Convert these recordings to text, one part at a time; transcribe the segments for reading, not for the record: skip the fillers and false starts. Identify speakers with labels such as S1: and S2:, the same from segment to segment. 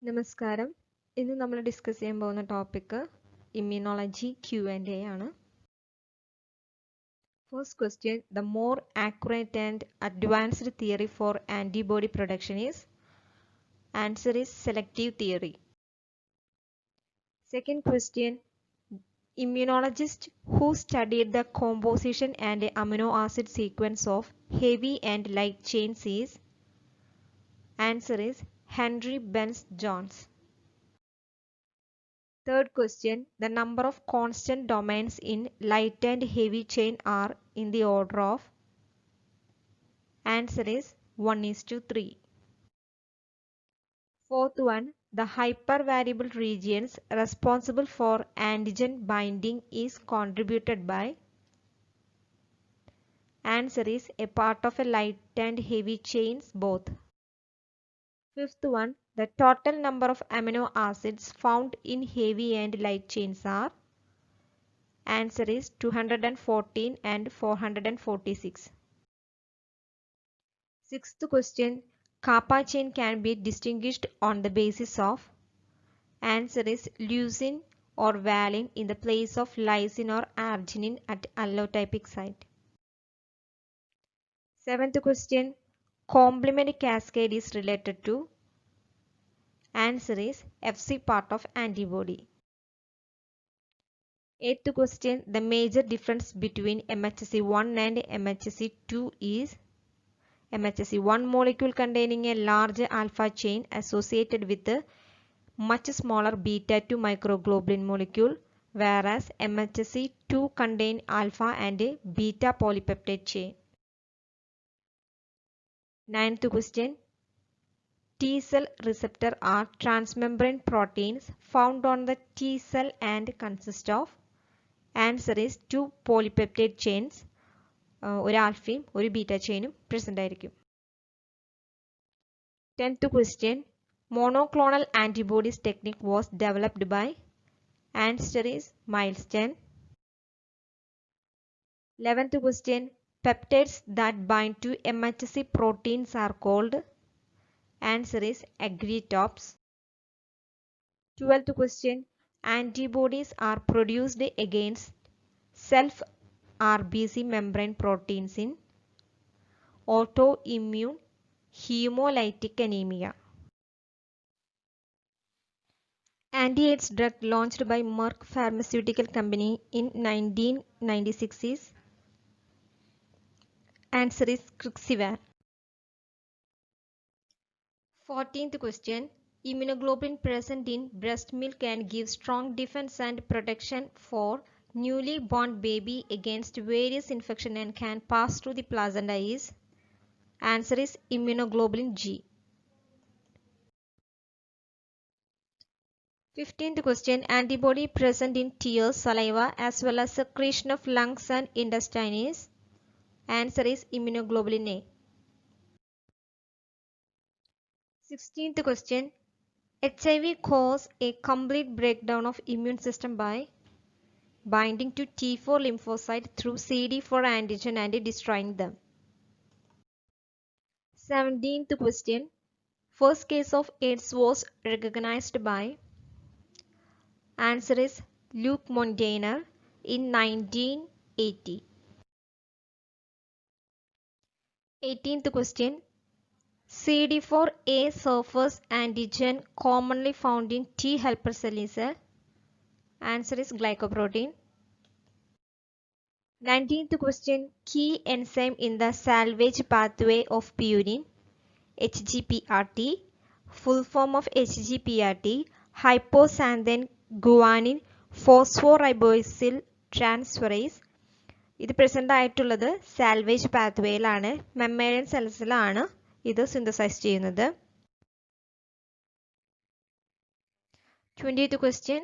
S1: നമസ്കാരം. ഇന്ന് നമ്മൾ ഡിസ്കസ് ചെയ്യാൻ പോകുന്ന ടോപ്പിക് ഇമ്മ്യൂണോളജി Q&A ആണ്. First question, the more accurate and advanced theory for antibody production is? Answer is selective theory. Second question, immunologist who studied the composition and amino acid sequence of heavy and light chains is? Answer is Henry Burne-Jones. Third question, the number of constant domains in light and heavy chain are in the order of? Answer is 1:3. Fourth one, the hypervariable regions responsible for antigen binding is contributed by? Answer is a part of a light and heavy chains both. Fifth one, the total number of amino acids found in heavy and light chains are? Answer is 214 and 446. Sixth question, kappa chain can be distinguished on the basis of? Answer is leucine or valine in the place of lysine or arginine at allotypic site. Seventh question, complement cascade is related to? Answer is Fc part of antibody. Eighth question, the major difference between MHC1 and MHC2 is? MHC1 molecule containing a large alpha chain associated with a much smaller beta-2 microglobulin molecule, whereas MHC2 contain alpha and a beta polypeptide chain. Ninth question, T cell receptor are transmembrane proteins found on the T cell and consist of? Answer is 2 polypeptide chains. ഒരു ആൽഫയും ഒരു beta ചെയിനും present ആയിരിക്കും. 10th question, monoclonal antibodies technique was developed by? Answer is Milestone. 11th question, peptides that bind to MHC proteins are called? Answer is aggregatops. 12th question, antibodies are produced against self-RBC membrane proteins in? Autoimmune hemolytic anemia. Anti-AIDS drug launched by Merck Pharmaceutical Company in 1996 is? Answer is Crixivir. 14th question, immunoglobulin present in breast milk can give strong defense and protection for newly born baby against various infections and can pass through the placenta is? Answer is immunoglobulin G. 15th question, antibody present in tears, saliva as well as secretion of lungs and intestine is? Answer is immunoglobulin A. 16th question, HIV cause a complete breakdown of immune system by? Binding to T4 lymphocyte through CD4 antigen and destroying them. 17th question, first case of AIDS was recognized by? Answer is Luc Montagnier in 1980. 18th question, CD4A surface antigen commonly found in T helper cell is? Answer is glycoprotein. 19th question, key enzyme in the salvage pathway of purine? HGPRT. Full form of HGPRT, hypoxanthine guanine phosphoribosyl transferase. ഇത് present ആയിട്ടുള്ളത് salvage പാത്വേയിലാണ്, മെമ്മേലിയൻ സെൽസിലാണ് ഇത് synthesise ചെയ്യുന്നത്. 20th question,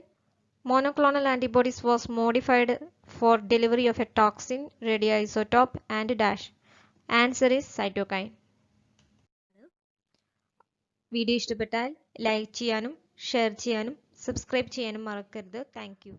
S1: monoclonal antibodies was modified for delivery of a toxin, radioisotope and dash. Answer is cytokine. Video ഇഷ്ടപ്പെട്ടാൽ like ചെയ്യാനും share ചെയ്യാനും subscribe ചെയ്യാനും മറക്കരുത്. Thank you.